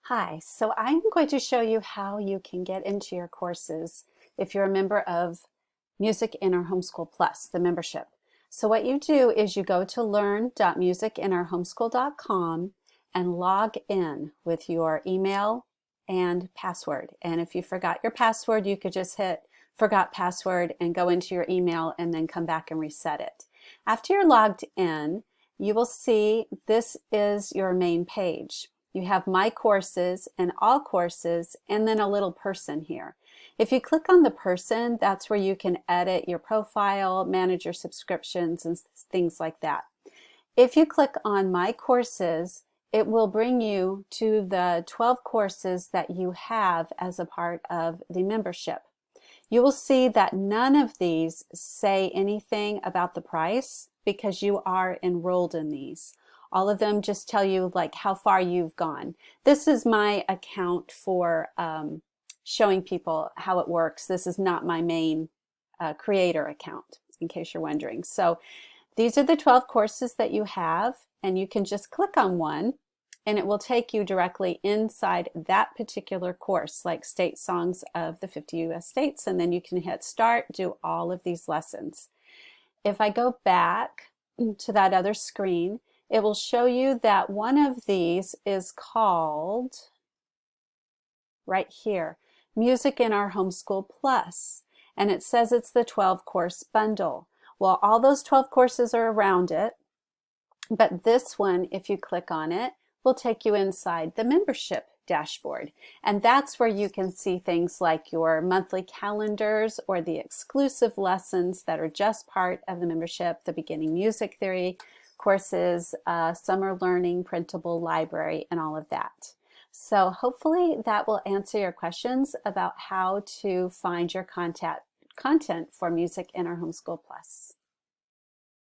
Hi, so I'm going to show you how you can get into your courses if you're a member of Music in Our Homeschool Plus, the membership. So what you do is you go to learn.musicinourhomeschool.com and log in with your email and password. And if you forgot your password, you could just hit forgot password and go into your email and then come back and reset it. After you're logged in, you will see this is your main page. You have My Courses and All Courses, and then a little person here. If you click on the person, that's where you can edit your profile, manage your subscriptions, and things like that. If you click on My Courses, it will bring you to the 12 courses that you have as a part of the membership. You will see that none of these say anything about the price because you are enrolled in these. All of them just tell you like how far you've gone. This is my account for showing people how it works. This is not my main creator account, in case you're wondering. So these are the 12 courses that you have, and you can just click on one and it will take you directly inside that particular course, like State Songs of the 50 US states, and then you can hit start, do all of these lessons. If I go back to that other screen, it will show you that one of these is called, right here, Music in Our Homeschool Plus, and it says it's the 12 course bundle. Well, all those 12 courses are around it, but this one, if you click on it, will take you inside the membership dashboard. And that's where you can see things like your monthly calendars or the exclusive lessons that are just part of the membership, the beginning music theory courses, summer learning, printable library, and all of that. So hopefully that will answer your questions about how to find your content for Music in Our Homeschool Plus.